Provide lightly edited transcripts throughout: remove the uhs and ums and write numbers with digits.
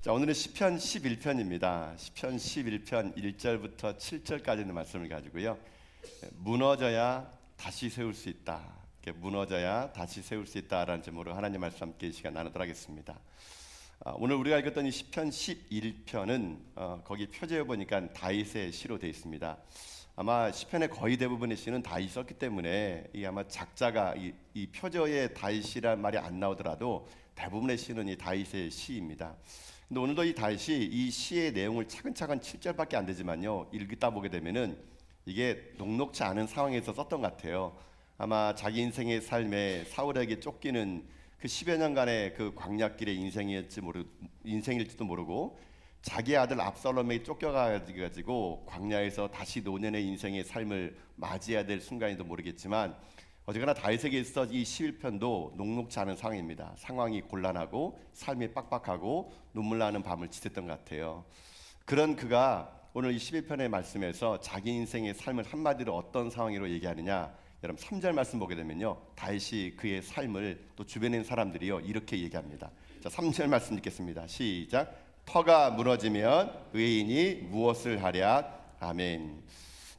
자, 오늘은 시편 11편입니다. 시편 11편 1절부터 7절까지 있는 말씀을 가지고요. 무너져야 다시 세울 수 있다. 무너져야 다시 세울 수 있다라는 제목으로 하나님 말씀 함께 이 시간 나누도록 하겠습니다. 오늘 우리가 읽었던 이 시편 11편은 거기 표제에 보니까 다윗의 시로 되어 있습니다. 아마 시편의 거의 대부분의 시는 다윗이 썼기 때문에 이 아마 작자가 이 표제에 다윗이란 말이 안 나오더라도 대부분의 시는 이 다윗의 시입니다. 근데 오늘도 이 다윗이 이 시의 내용을 차근차근 7절밖에 안 되지만요, 읽다 보게 되면은 이게 녹록치 않은 상황에서 썼던 것 같아요. 아마 자기 인생의 삶에 사울에게 쫓기는 그 10여 년간의 그 광야길의 인생일지도 모르고 자기 아들 압살롬에게 쫓겨가지고 광야에서 다시 노년의 인생의 삶을 맞이해야 될 순간인지도 모르겠지만 어쨌거나 다윗에게 있어 이 11편도 녹록치 않은 상황입니다. 상황이 곤란하고 삶이 빡빡하고 눈물 나는 밤을 지냈던 것 같아요. 그런 그가 오늘 이 11편의 말씀에서 자기 인생의 삶을 한마디로 어떤 상황으로 얘기하느냐, 여러분 3절 말씀 보게 되면요, 다윗이 그의 삶을 또 주변에 있는 사람들이요 이렇게 얘기합니다. 자, 3절 말씀 읽겠습니다. 시작. 터가 무너지면 의인이 무엇을 하랴. 아멘.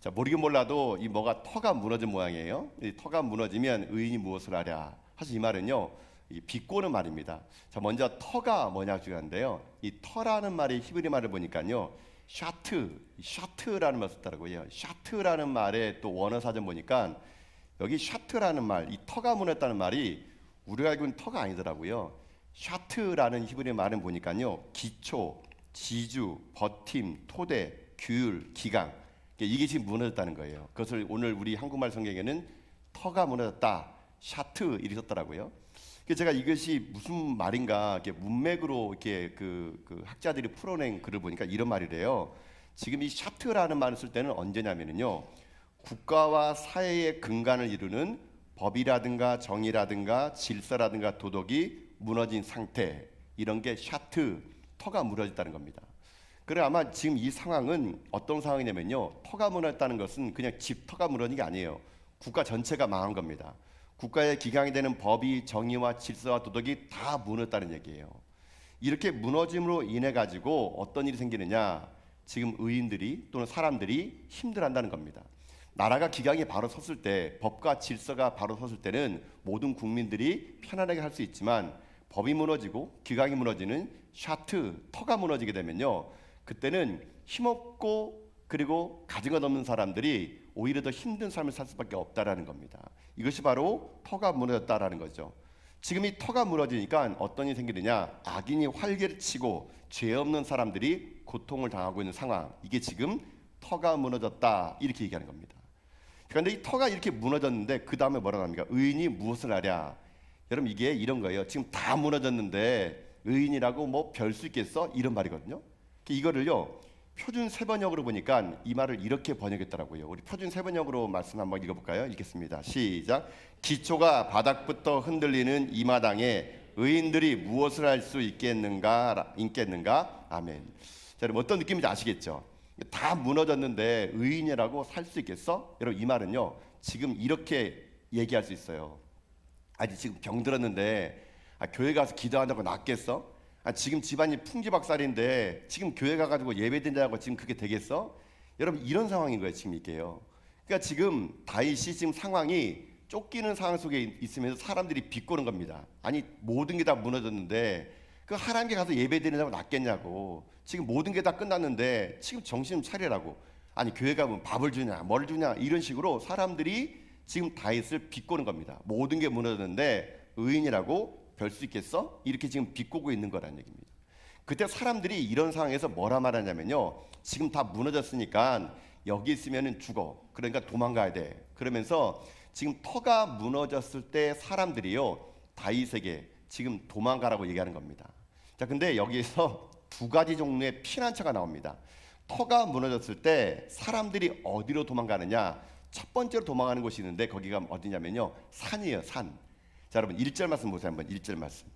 자, 모르긴 몰라도 이 뭐가 터가 무너진 모양이에요. 이 터가 무너지면 의인이 무엇을 하랴. 사실 이 말은요, 이 비꼬는 말입니다. 자, 먼저 터가 뭐냐 중요한데요. 이 터라는 말이 히브리 말을 보니까요, 샤트라는 말을 썼더라고요. 샤트라는 말의 또 원어 사전 보니까 여기 샤트라는 말, 이 터가 무너졌다는 말이 우리가 알고 있는 터가 아니더라고요. 샤트라는 히브리 말은 보니까요, 기초, 지주, 버팀, 토대, 규율, 기강, 이게 지금 무너졌다는 거예요. 그것을 오늘 우리 한국말 성경에는 터가 무너졌다, 샤트 이렇게 썼더라고요. 그래서 제가 이것이 무슨 말인가 이렇게 문맥으로 이렇게 그 학자들이 풀어낸 글을 보니까 이런 말이래요. 지금 이 샤트라는 말을 쓸 때는 언제냐면요, 국가와 사회의 근간을 이루는 법이라든가 정의라든가 질서라든가 도덕이 무너진 상태, 이런 게 샤트, 터가 무너졌다는 겁니다. 그래, 아마 지금 이 상황은 어떤 상황이냐면요, 터가 무너졌다는 것은 그냥 집터가 무너진 게 아니에요. 국가 전체가 망한 겁니다. 국가의 기강이 되는 법이, 정의와 질서와 도덕이 다 무너졌다는 얘기예요. 이렇게 무너짐으로 인해 가지고 어떤 일이 생기느냐, 지금 의인들이 또는 사람들이 힘들어한다는 겁니다. 나라가 기강이 바로 섰을 때, 법과 질서가 바로 섰을 때는 모든 국민들이 편안하게 할 수 있지만 법이 무너지고 기강이 무너지는 샤트, 터가 무너지게 되면요, 그때는 힘없고 그리고 가진 것 없는 사람들이 오히려 더 힘든 삶을 살 수밖에 없다라는 겁니다. 이것이 바로 터가 무너졌다라는 거죠. 지금 이 터가 무너지니까 어떤 일이 생기느냐, 악인이 활개를 치고 죄 없는 사람들이 고통을 당하고 있는 상황, 이게 지금 터가 무너졌다 이렇게 얘기하는 겁니다. 그런데 이 터가 이렇게 무너졌는데 그 다음에 뭐라고 합니까? 의인이 무엇을 하랴. 여러분, 이게 이런 거예요. 지금 다 무너졌는데 의인이라고 뭐 별 수 있겠어? 이런 말이거든요. 이거를요, 표준 세번역으로 보니까 이 말을 이렇게 번역했더라고요. 우리 표준 세번역으로 말씀 한번 읽어볼까요? 읽겠습니다. 시작. 기초가 바닥부터 흔들리는 이 마당에 의인들이 무엇을 할 수 있겠는가? 아멘. 자, 여러분 어떤 느낌인지 아시겠죠? 다 무너졌는데 의인이라고 살 수 있겠어? 여러분, 이 말은요, 지금 이렇게 얘기할 수 있어요. 아니, 지금 병들었는데 교회 가서 기도한다고 낫겠어? 지금 집안이 풍지박살인데 지금 교회 가가지고 예배드린다고 지금 그게 되겠어? 여러분, 이런 상황인 거예요. 지금 이게요. 그러니까 지금 다윗이 지금 상황이 쫓기는 상황 속에 있으면서 사람들이 비꼬는 겁니다. 아니, 모든 게 다 무너졌는데 그 하나님께 가서 예배드린다고 낫겠냐고. 지금 모든 게 다 끝났는데 지금 정신 좀 차리라고. 아니, 교회 가면 밥을 주냐 뭘 주냐 이런 식으로 사람들이 지금 다윗을 비꼬는 겁니다. 모든 게 무너졌는데 의인이라고 별 수 있겠어? 이렇게 지금 비꼬고 있는 거라는 얘기입니다. 그때 사람들이 이런 상황에서 뭐라 말하냐면요, 지금 다 무너졌으니까 여기 있으면 죽어. 그러니까 도망가야 돼. 그러면서 지금 터가 무너졌을 때 사람들이요, 다윗에게 지금 도망가라고 얘기하는 겁니다. 자, 근데 여기에서 두 가지 종류의 피난처가 나옵니다. 터가 무너졌을 때 사람들이 어디로 도망가느냐, 첫 번째로 도망가는 곳이 있는데 거기가 어디냐면요, 산이에요. 산. 자, 여러분 1절 말씀 보세요. 한번 1절 말씀.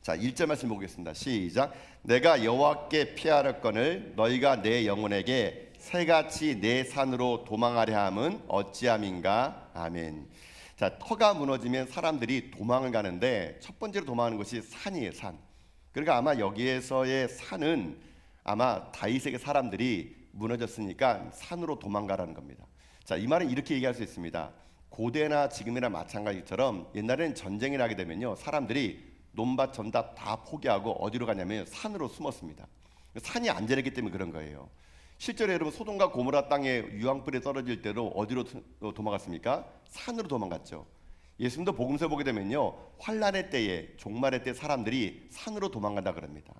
자, 1절 말씀 보겠습니다. 시작. 내가 여호와께 피하려거늘 너희가 내 영혼에게 새같이 내 산으로 도망하려 함은 어찌함인가. 아멘. 자, 터가 무너지면 사람들이 도망을 가는데 첫 번째로 도망하는 것이 산이에요. 산. 그러니까 아마 여기에서의 산은 아마 다윗에게 사람들이 무너졌으니까 산으로 도망가라는 겁니다. 자, 이 말은 이렇게 얘기할 수 있습니다. 고대나 지금이나 마찬가지처럼 옛날에는 전쟁이 나게 되면요, 사람들이 논밭 전밭 다 포기하고 어디로 가냐면 산으로 숨었습니다. 산이 안전했기 때문에 그런 거예요. 실제로 여러분 소돔과 고모라 땅에 유황불이 떨어질 때로 어디로 도망갔습니까? 산으로 도망갔죠. 예수님도 복음서 보게 되면요, 환란의 때에 종말의 때 사람들이 산으로 도망간다 그럽니다.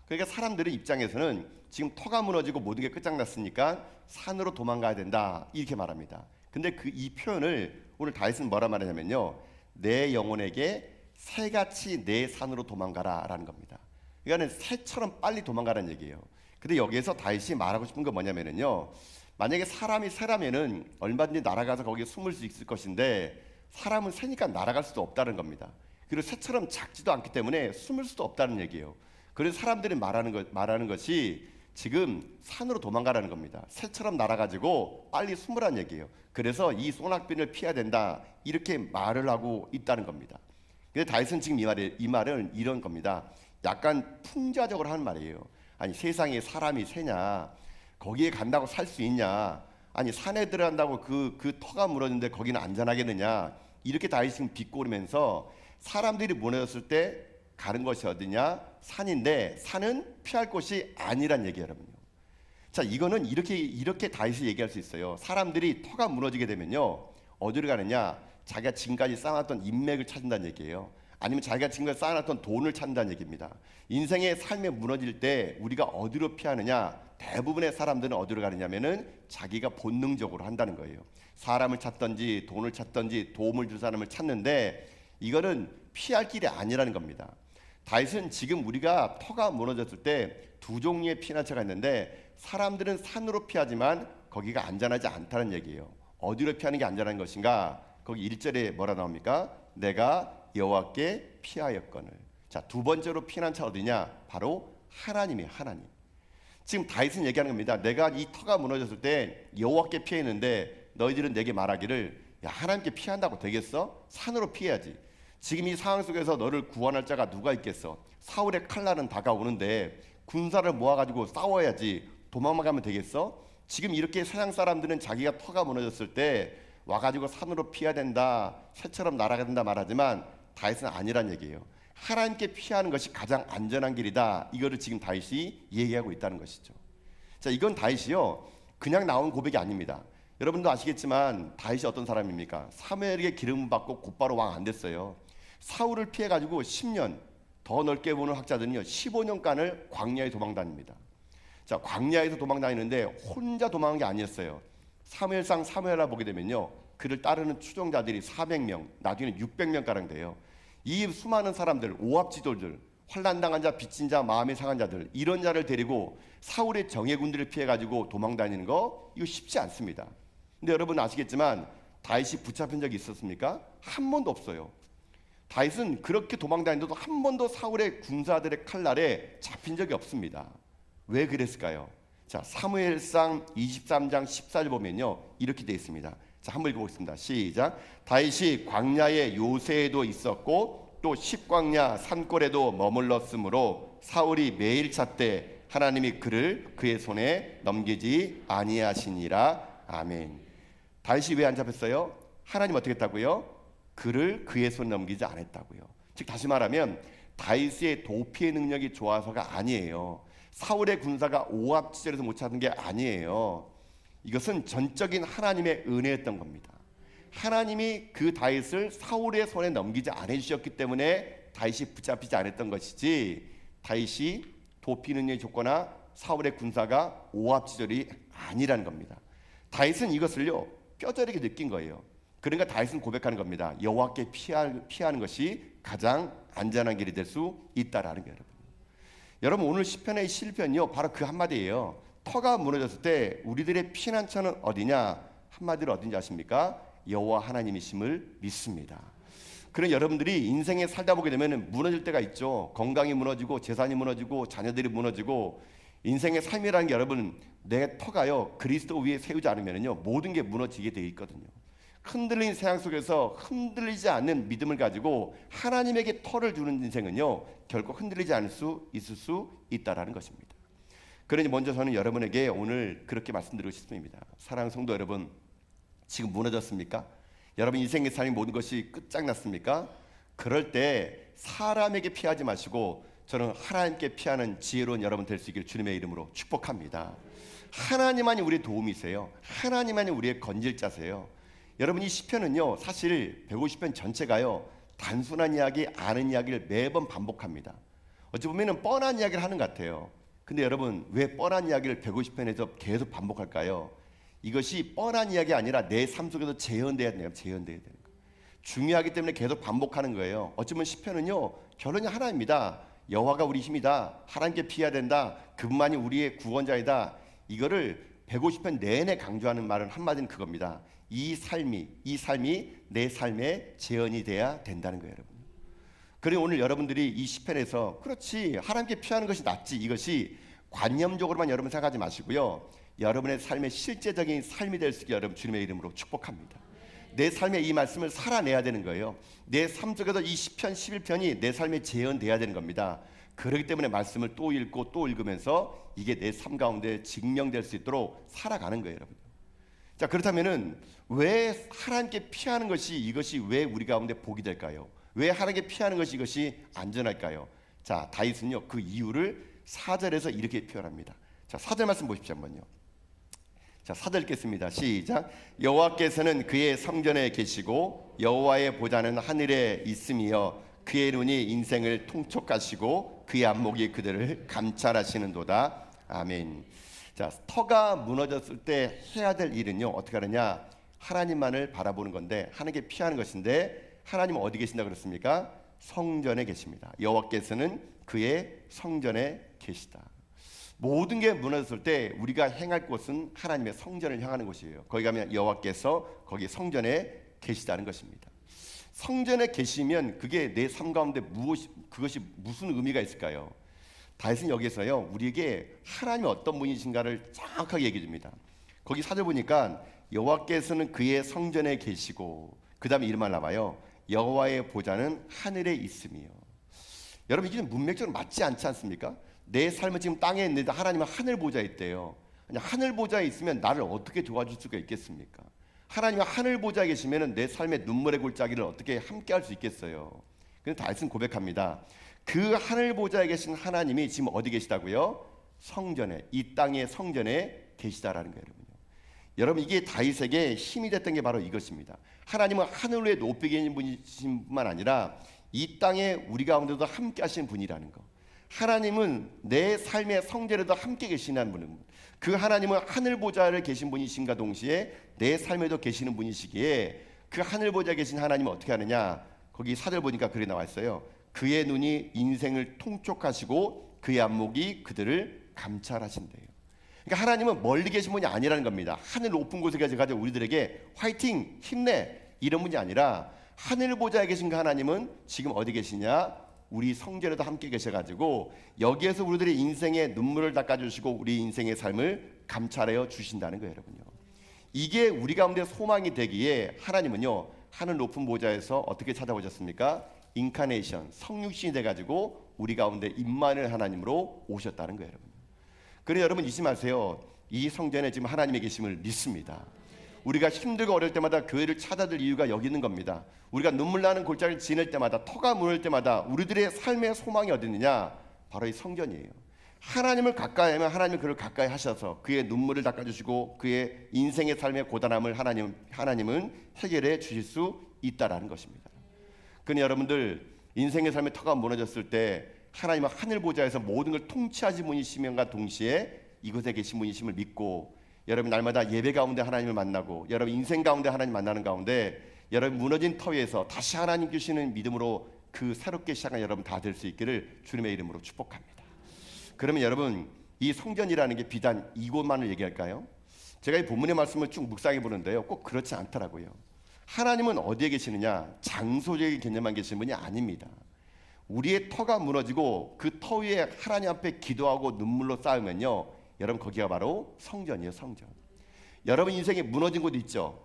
그러니까 사람들의 입장에서는 지금 터가 무너지고 모든 게 끝장났으니까 산으로 도망가야 된다 이렇게 말합니다. 근데 이 표현을 오늘 다윗은 뭐라 말하냐면요, 내 영혼에게 새같이 내 산으로 도망가라 라는 겁니다. 그러니까 새처럼 빨리 도망가라는 얘기예요. 근데 여기에서 다윗이 말하고 싶은 건 뭐냐면요, 만약에 사람이 새라면은 얼마든지 날아가서 거기에 숨을 수 있을 것인데 사람은 새니까 날아갈 수도 없다는 겁니다. 그리고 새처럼 작지도 않기 때문에 숨을 수도 없다는 얘기예요. 그래서 사람들이 말하는 것이 지금 산으로 도망가라는 겁니다. 새처럼 날아가지고 빨리 숨으라는 얘기예요. 그래서 이 소낙빈을 피해야 된다 이렇게 말을 하고 있다는 겁니다. 근데 다윗은 지금 이 말은 이런 겁니다. 약간 풍자적으로 하는 말이에요. 아니 세상에 사람이 새냐, 거기에 간다고 살 수 있냐, 아니 산에 들어간다고 그 터가 무너졌는데 거기는 안전하겠느냐, 이렇게 다윗은 비꼬면서 사람들이 무너졌을 때 가는 것이 어디냐, 산인데 산은 피할 곳이 아니란 얘기예요, 여러분요. 자, 이거는 이렇게 다윗이 얘기할 수 있어요. 사람들이 터가 무너지게 되면요, 어디로 가느냐, 자기가 지금까지 쌓아놨던 인맥을 찾는다는 얘기예요. 아니면 자기가 지금까지 쌓아놨던 돈을 찾는다는 얘기입니다. 인생의 삶에 무너질 때 우리가 어디로 피하느냐, 대부분의 사람들은 어디로 가느냐면은 자기가 본능적으로 한다는 거예요. 사람을 찾든지 돈을 찾든지 도움을 줄 사람을 찾는데 이거는 피할 길이 아니라는 겁니다. 다윗은 지금 우리가 터가 무너졌을 때 두 종류의 피난처가 있는데 사람들은 산으로 피하지만 거기가 안전하지 않다는 얘기예요. 어디로 피하는 게 안전한 것인가? 거기 1절에 뭐라 나옵니까? 내가 여호와께 피하였거늘. 자, 두 번째로 피난처 어디냐? 바로 하나님이에요. 하나님. 지금 다윗은 얘기하는 겁니다. 내가 이 터가 무너졌을 때 여호와께 피했는데 너희들은 내게 말하기를 야, 하나님께 피한다고 되겠어? 산으로 피해야지. 지금 이 상황 속에서 너를 구원할 자가 누가 있겠어? 사울의 칼날은 다가오는데 군사를 모아가지고 싸워야지. 도망만 가면 되겠어? 지금 이렇게 세상 사람들은 자기가 터가 무너졌을 때 와가지고 산으로 피해야 된다, 새처럼 날아가야 된다 말하지만 다윗은 아니란 얘기예요. 하나님께 피하는 것이 가장 안전한 길이다. 이거를 지금 다윗이 얘기하고 있다는 것이죠. 자, 이건 다윗이요, 그냥 나온 고백이 아닙니다. 여러분도 아시겠지만 다윗이 어떤 사람입니까? 사무엘에게 기름을 받고 곧바로 왕 안 됐어요. 사울을 피해가지고 10년, 더 넓게 보는 학자들은요 15년간을 광야에 도망다닙니다. 자, 광야에서 도망다니는데 혼자 도망한 게 아니었어요. 사무엘상 사무엘하 보게 되면요, 그를 따르는 추종자들이 400명, 나중에는 600명 가량 돼요. 이 수많은 사람들, 오합지졸들, 환난당한 자, 빚진 자, 마음이 상한 자들, 이런 자를 데리고 사울의 정예군들을 피해가지고 도망다니는 거 이거 쉽지 않습니다. 근데 여러분 아시겠지만 다윗이 붙잡힌 적이 있었습니까? 한 번도 없어요. 다윗은 그렇게 도망다니는데도 한 번도 사울의 군사들의 칼날에 잡힌 적이 없습니다. 왜 그랬을까요? 자, 사무엘상 23장 14절 보면요 이렇게 되어 있습니다. 자, 한번 읽어보겠습니다. 시작. 다윗이 광야의 요새에도 있었고 또 십광야 산골에도 머물렀으므로 사울이 매일 찾되 하나님이 그를 그의 손에 넘기지 아니하시니라. 아멘. 다윗이 왜 안 잡혔어요? 하나님 어떻게 했다고요? 그를 그의 손에 넘기지 않았다고요. 즉 다시 말하면 다윗의 도피의 능력이 좋아서가 아니에요. 사울의 군사가 오합지졸에서 못 찾은 게 아니에요. 이것은 전적인 하나님의 은혜였던 겁니다. 하나님이 그 다윗을 사울의 손에 넘기지 않으셨기 때문에 다윗이 붙잡히지 않았던 것이지, 다윗이 도피 능력이 좋거나 사울의 군사가 오합지졸이 아니라는 겁니다. 다윗은 이것을요 뼈저리게 느낀 거예요. 그러니까 다윗은 고백하는 겁니다. 여호와께 피하는 것이 가장 안전한 길이 될 수 있다라는 거예요. 여러분 오늘 시편의 실편이요 바로 그 한마디예요. 터가 무너졌을 때 우리들의 피난처는 어디냐? 한마디로 어딘지 아십니까? 여호와 하나님이심을 믿습니다. 그런 여러분들이 인생에 살다 보게 되면 무너질 때가 있죠. 건강이 무너지고 재산이 무너지고 자녀들이 무너지고, 인생의 삶이라는 게 여러분 내 터가요 그리스도 위에 세우지 않으면요 모든 게 무너지게 돼 있거든요. 흔들린 세상 속에서 흔들리지 않는 믿음을 가지고 하나님에게 터를 주는 인생은요, 결코 흔들리지 않을 수 있을 수 있다라는 것입니다. 그러니 먼저 저는 여러분에게 오늘 그렇게 말씀드리고 싶습니다. 사랑하는 성도 여러분, 지금 무너졌습니까? 여러분 인생의 삶이 모든 것이 끝장났습니까? 그럴 때 사람에게 피하지 마시고 저는 하나님께 피하는 지혜로운 여러분 될 수 있기를 주님의 이름으로 축복합니다. 하나님만이 우리의 도움이세요. 하나님만이 우리의 건질자세요. 여러분 이 시편은요, 사실 150편 전체가요, 단순한 이야기, 아는 이야기를 매번 반복합니다. 어찌 보면 뻔한 이야기를 하는 것 같아요. 근데 여러분 왜 뻔한 이야기를 150편에서 계속 반복할까요? 이것이 뻔한 이야기 아니라 내 삶 속에서 재현돼야 돼요. 재현돼야 되는 거예요. 중요하기 때문에 계속 반복하는 거예요. 어쩌면 시편은요, 결론이 하나입니다. 여호와가 우리 힘이다. 하나님께 피해야 된다. 그분만이 우리의 구원자이다. 이거를 150편 내내 강조하는 말은 한마디는 그겁니다. 이 삶이 내 삶의 재현이 돼야 된다는 거예요, 여러분. 그리고 오늘 여러분들이 이 시편에서 그렇지 하나님께 피하는 것이 낫지, 이것이 관념적으로만 여러분 생각하지 마시고요, 여러분의 삶의 실제적인 삶이 될 수 있게 여러분 주님의 이름으로 축복합니다. 내 삶에 이 말씀을 살아내야 되는 거예요. 내 삶 속에서 이 시편 11편이 내 삶에 재현돼야 되는 겁니다. 그렇기 때문에 말씀을 또 읽고 또 읽으면서 이게 내 삶 가운데 증명될 수 있도록 살아가는 거예요, 여러분. 자, 그렇다면은 왜 하나님께 피하는 것이 이것이 왜 우리 가운데 복이 될까요? 왜 하나님께 피하는 것이 이것이 안전할까요? 자, 다윗은요 그 이유를 4절에서 이렇게 표현합니다. 자, 4절 말씀 보십시오 한번요. 자, 4절 읽겠습니다. 시작. 여호와께서는 그의 성전에 계시고 여호와의 보좌는 하늘에 있음이여 그의 눈이 인생을 통촉하시고 그의 안목이 그들을 감찰하시는도다. 아멘. 자, 터가 무너졌을 때 해야 될 일은요 어떻게 하느냐, 하나님만을 바라보는 건데 하나님께 피하는 것인데, 하나님은 어디 계신다 그랬습니까? 성전에 계십니다. 여호와께서는 그의 성전에 계시다. 모든 게 무너졌을 때 우리가 행할 곳은 하나님의 성전을 향하는 곳이에요. 거기 가면 여호와께서 거기 성전에 계시다는 것입니다. 성전에 계시면 그게 내 삶 가운데 그것이 무슨 의미가 있을까요? 다윗은 여기서요 우리에게 하나님이 어떤 분이신가를 정확하게 얘기해 줍니다. 거기 4절 보니까 여호와께서는 그의 성전에 계시고 그 다음에 이런 말 나와요. 여호와의 보좌는 하늘에 있으며. 여러분 이게 문맥적으로 맞지 않지 않습니까? 내 삶은 지금 땅에 있는데 하나님은 하늘 보좌에 있대요. 하늘 보좌에 있으면 나를 어떻게 도와줄 수가 있겠습니까? 하나님은 하늘 보좌에 계시면 내 삶의 눈물의 골짜기를 어떻게 함께 할 수 있겠어요? 그래서 다윗은 고백합니다. 그 하늘 보좌에 계신 하나님이 지금 어디 계시다고요? 성전에, 이 땅의 성전에 계시다라는 거예요, 여러분요. 여러분 이게 다윗에게 힘이 됐던 게 바로 이것입니다. 하나님은 하늘 위에 높이 계신 분이신 뿐만 아니라 이 땅에 우리 가운데도 함께 하시는 분이라는 거. 하나님은 내 삶의 성전에도 함께 계시는 분은, 그 하나님은 하늘 보좌에 계신 분이신가 동시에 내 삶에도 계시는 분이시기에 그 하늘 보좌에 계신 하나님은 어떻게 하느냐, 거기 4절 보니까 그렇게 나와 있어요. 그의 눈이 인생을 통촉하시고 그의 안목이 그들을 감찰하신대요. 그러니까 하나님은 멀리 계신 분이 아니라는 겁니다. 하늘 높은 곳에 가지고 우리들에게 화이팅, 힘내 이런 분이 아니라 하늘 보좌에 계신 그 하나님은 지금 어디 계시냐? 우리 성전에도 함께 계셔가지고 여기에서 우리들의 인생의 눈물을 닦아주시고 우리 인생의 삶을 감찰하여 주신다는 거예요, 여러분요. 이게 우리 가운데 소망이 되기에 하나님은요 하늘 높은 보좌에서 어떻게 찾아오셨습니까? 인카네이션, 성육신이 돼가지고 우리 가운데 임마누엘 하나님으로 오셨다는 거예요, 여러분. 그래 여러분 잊지 마세요. 이 성전에 지금 하나님의 계심을 믿습니다. 우리가 힘들고 어려울 때마다 교회를 찾아들 이유가 여기 있는 겁니다. 우리가 눈물 나는 골짜기를 지낼 때마다, 터가 무너질 때마다 우리들의 삶의 소망이 어디 있느냐? 바로 이 성전이에요. 하나님을 가까이 하면 하나님은 그를 가까이 하셔서 그의 눈물을 닦아주시고 그의 인생의 삶의 고단함을 하나님은 해결해 주실 수 있다라는 것입니다. 그러니 여러분들 인생의 삶의 터가 무너졌을 때 하나님은 하늘 보좌에서 모든 걸 통치하신 분이시면과 동시에 이곳에 계신 분이심을 믿고 여러분 날마다 예배 가운데 하나님을 만나고 여러분 인생 가운데 하나님 만나는 가운데 여러분 무너진 터 위에서 다시 하나님 주시는 믿음으로 그 새롭게 시작한 여러분 다 될 수 있기를 주님의 이름으로 축복합니다. 그러면 여러분 이 성전이라는 게 비단 이곳만을 얘기할까요? 제가 이 본문의 말씀을 쭉 묵상해 보는데요 꼭 그렇지 않더라고요. 하나님은 어디에 계시느냐? 장소적인 개념만 계시는 분이 아닙니다. 우리의 터가 무너지고 그 터 위에 하나님 앞에 기도하고 눈물로 쌓으면요 여러분 거기가 바로 성전이에요. 성전. 여러분 인생에 무너진 곳 있죠?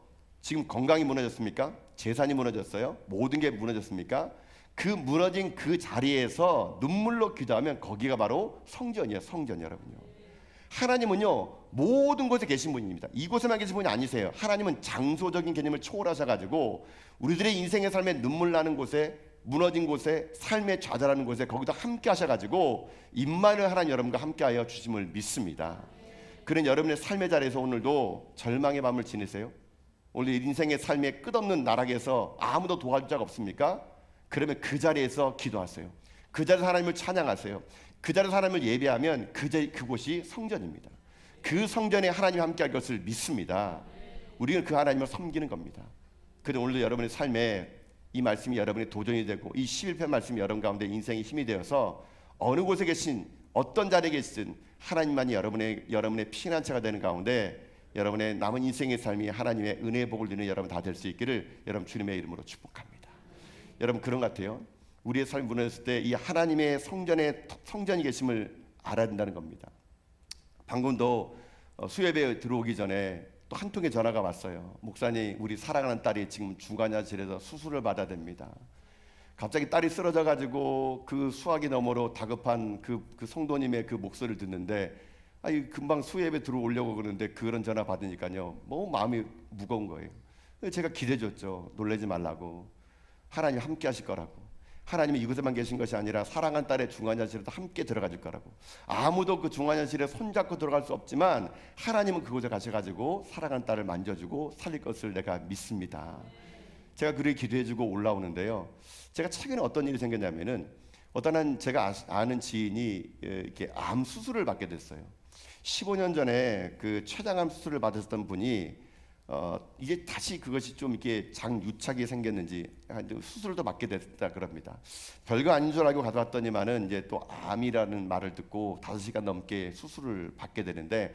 지금 건강이 무너졌습니까? 재산이 무너졌어요? 모든 게 무너졌습니까? 그 무너진 그 자리에서 눈물로 기도하면 거기가 바로 성전이에요. 성전. 여러분요, 하나님은요 모든 곳에 계신 분입니다. 이곳에만 계신 분이 아니세요. 하나님은 장소적인 개념을 초월하셔가지고 우리들의 인생의 삶에 눈물 나는 곳에, 무너진 곳에, 삶의 좌절하는 곳에 거기다 함께 하셔가지고 임마누엘 하나님 여러분과 함께하여 주심을 믿습니다. 그런 여러분의 삶의 자리에서 오늘도 절망의 밤을 지내세요? 오늘 인생의 삶의 끝없는 나락에서 아무도 도와줄 자가 없습니까? 그러면 그 자리에서 기도하세요. 그 자리에서 하나님을 찬양하세요. 그 자리에서 하나님을 예배하면 그곳이 성전입니다. 그 성전에 하나님이 함께할 것을 믿습니다. 우리는 그 하나님을 섬기는 겁니다. 그래서 오늘도 여러분의 삶에 이 말씀이 여러분의 도전이 되고 이 11편 말씀이 여러분 가운데 인생의 힘이 되어서 어느 곳에 계신 어떤 자리에 계신 하나님만이 여러분의 피난처가 되는 가운데 여러분의 남은 인생의 삶이 하나님의 은혜의 복을 누리는 여러분 다 될 수 있기를 여러분 주님의 이름으로 축복합니다. 여러분 그런 것 같아요. 우리의 삶이 무너졌을 때 이 하나님의 성전이 계심을 알아야 된다는 겁니다. 방금도 수협에 들어오기 전에 또 한 통의 전화가 왔어요. 목사님, 우리 사랑하는 딸이 지금 중환자실에서 수술을 받아야 됩니다. 갑자기 딸이 쓰러져 가지고 그 수화기 너머로 다급한 그 성도님의 그 목소리를 듣는데 금방 수협에 들어오려고 그러는데 그런 전화 받으니까요 너무 마음이 무거운 거예요. 제가 기대줬죠. 놀라지 말라고. 하나님 함께 하실 거라고. 하나님이 이곳에만 계신 것이 아니라 사랑한 딸의 중환자실에도 함께 들어가 줄 거라고. 아무도 그 중환자실에 손잡고 들어갈 수 없지만 하나님은 그곳에 가셔가지고 사랑한 딸을 만져주고 살릴 것을 내가 믿습니다. 제가 그렇게 기도해주고 올라오는데요, 제가 최근에 어떤 일이 생겼냐면은 어떤 제가 아는 지인이 이렇게 암 수술을 받게 됐어요. 15년 전에 그 췌장암 수술을 받았던 분이 이게 다시 그것이 좀 이렇게 장유착이 생겼는지 수술도 받게 됐다 그럽니다. 별거 아닌 줄 알고 가져왔더니만은 이제 또 암이라는 말을 듣고 5시간 넘게 수술을 받게 되는데,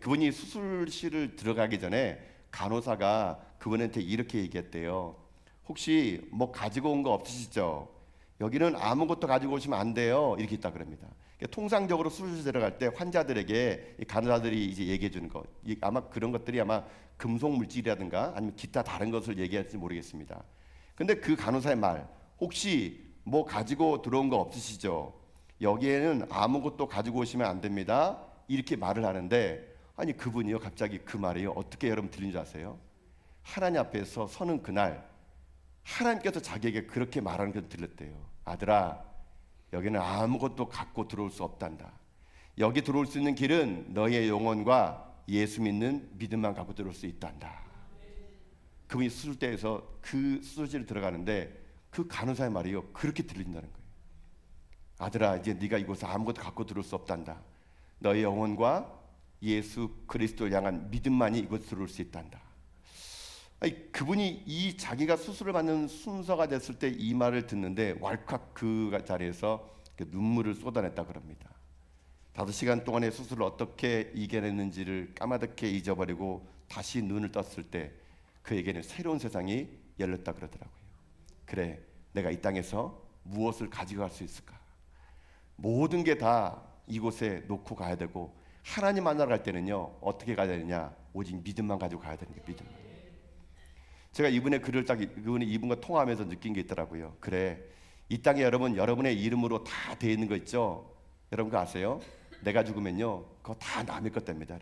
그분이 수술실을 들어가기 전에 간호사가 그분한테 이렇게 얘기했대요. 혹시 뭐 가지고 온 거 없으시죠? 여기는 아무것도 가지고 오시면 안 돼요. 이렇게 있다 그럽니다. 통상적으로 수술실 들어갈 때 환자들에게 간호사들이 이제 얘기해 주는 것, 아마 그런 것들이 아마 금속 물질이라든가 아니면 기타 다른 것을 얘기할지 모르겠습니다. 근데 그 간호사의 말, 혹시 뭐 가지고 들어온 거 없으시죠? 여기에는 아무것도 가지고 오시면 안 됩니다. 이렇게 말을 하는데, 아니 그분이요 갑자기 그 말이요 어떻게 여러분 들린 줄 아세요? 하나님 앞에서 서는 그날 하나님께서 자기에게 그렇게 말하는 걸 들렸대요. 아들아, 여기는 아무것도 갖고 들어올 수 없단다. 여기 들어올 수 있는 길은 너의 영혼과 예수 믿는 믿음만 갖고 들어올 수 있단다. 그분이 수술대에서 그 수술실에 들어가는데 그 간호사의 말이요 그렇게 들린다는 거예요. 아들아, 이제 네가 이곳에 아무것도 갖고 들어올 수 없단다. 너의 영혼과 예수 그리스도를 향한 믿음만이 이곳에 들어올 수 있단다. 아니, 그분이 이 자기가 수술을 받는 순서가 됐을 때 이 말을 듣는데 왈칵 그 자리에서 눈물을 쏟아냈다 그럽니다. 5시간 동안의 수술을 어떻게 이겨냈는지를 까마득히 잊어버리고 다시 눈을 떴을 때 그에게는 새로운 세상이 열렸다 그러더라고요. 그래, 내가 이 땅에서 무엇을 가지고 갈 수 있을까? 모든 게 다 이곳에 놓고 가야 되고, 하나님 만나러 갈 때는요 어떻게 가야 되느냐? 오직 믿음만 가지고 가야 되는 게 믿음. 제가 이분의 글을 이분과 통화하면서 느낀 게 있더라고요. 그래, 이 땅에 여러분의 이름으로 다 돼 있는 거 있죠? 여러분 그거 아세요? 내가 죽으면요 그거 다 남의 것 됩니다.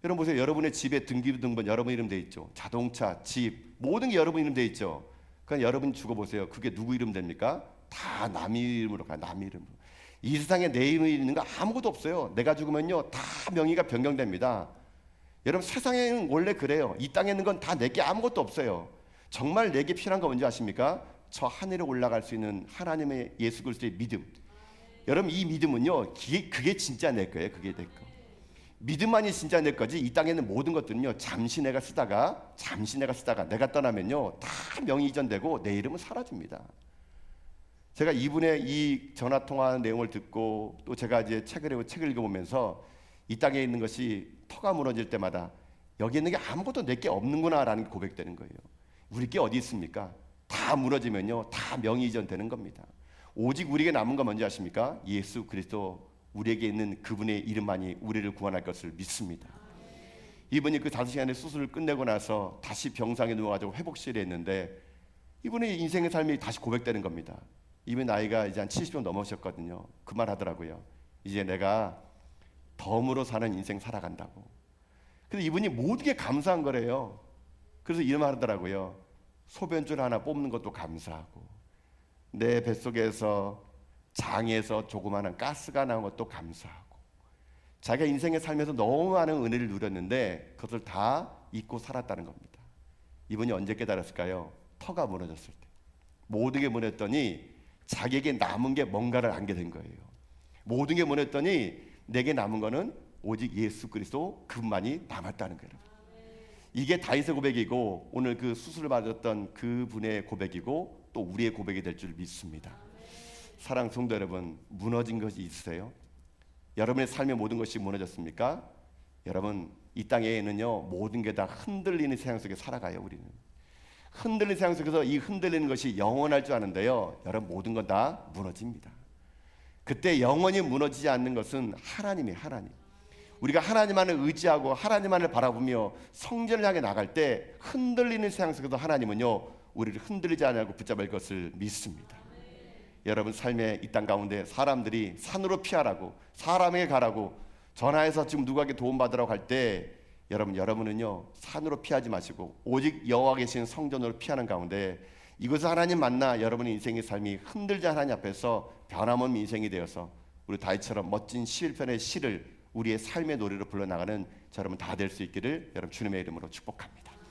여러분 보세요. 여러분의 집에 등기부등본 여러분 이름 돼 있죠. 자동차, 집, 모든 게 여러분 이름 돼 있죠. 그러니까 여러분 죽어보세요. 그게 누구 이름 됩니까? 다 남의 이름으로 가요. 남의 이름으로. 이 세상에 내 이름이 있는 거 아무것도 없어요. 내가 죽으면요 다 명의가 변경됩니다. 여러분 세상에는 원래 그래요. 이 땅에 있는 건 다 내게 아무것도 없어요. 정말 내게 필요한 거 뭔지 아십니까? 저 하늘에 올라갈 수 있는 하나님의 예수 그리스도의 믿음. 여러분 이 믿음은요 그게 진짜 내 거예요. 그게 내 거. 믿음만이 진짜 내 거지. 이 땅에 있는 모든 것들은요 잠시 내가 쓰다가 내가 떠나면요 다 명의 이전되고 내 이름은 사라집니다. 제가 이분의 이 전화 통화 내용을 듣고 또 제가 이제 책을 읽어보면서 이 땅에 있는 것이 터가 무너질 때마다 여기 있는 게 아무것도 내게 없는구나라는 고백되는 거예요. 우리 게 어디 있습니까? 다 무너지면요 다 명의 이전되는 겁니다. 오직 우리에게 남은 건 뭔지 아십니까? 예수 그리스도, 우리에게 있는 그분의 이름만이 우리를 구원할 것을 믿습니다. 이분이 그 5시간의 수술을 끝내고 나서 다시 병상에 누워가지고 회복실에 있는데 이분의 인생의 삶이 다시 고백되는 겁니다. 이분 나이가 이제 한 70년 넘으셨거든요. 그 말 하더라고요. 이제 내가 덤으로 사는 인생 살아간다고. 그래서 이분이 모든 게 감사한 거래요. 그래서 이런 말 하더라고요. 소변줄 하나 뽑는 것도 감사하고, 내 뱃속에서 장에서 조그마한 가스가 나온 것도 감사하고, 자기가 인생에 살면서 너무 많은 은혜를 누렸는데 그것을 다 잊고 살았다는 겁니다. 이분이 언제 깨달았을까요? 터가 무너졌을 때. 모든 게 무너졌더니 자기에게 남은 게 뭔가를 알게 된 거예요. 모든 게 무너졌더니 내게 남은 거는 오직 예수 그리스도 그분만이 남았다는 거예요. 이게 다윗의 고백이고 오늘 그 수술을 받았던 그분의 고백이고 또 우리의 고백이 될 줄 믿습니다. 사랑하는 성도 여러분, 무너진 것이 있으세요? 여러분의 삶의 모든 것이 무너졌습니까? 여러분, 이 땅에는요 모든 게 다 흔들리는 세상 속에 살아가요. 우리는 흔들리는 세상 속에서 이 흔들리는 것이 영원할 줄 아는데요, 여러분 모든 건 다 무너집니다. 그때 영원히 무너지지 않는 것은 하나님이에요. 하나님. 우리가 하나님만을 의지하고 하나님만을 바라보며 성전을 향해 나갈 때 흔들리는 세상 속에서 하나님은요 우리를 흔들리지 않고 붙잡을 것을 믿습니다. 여러분 삶의 이 땅 가운데 사람들이 산으로 피하라고, 사람에게 가라고 전화해서 지금 누구에게 도움받으라고 할 때 여러분은요 산으로 피하지 마시고 오직 여호와 계신 성전으로 피하는 가운데 이곳에서 하나님 만나 여러분의 인생의 삶이 흔들지 하나님 앞에서 변함없는 인생이 되어서 우리 다윗처럼 멋진 11편의 시를 우리의 삶의 노래로 불러나가는 여러분 다 될 수 있기를 여러분 주님의 이름으로 축복합니다.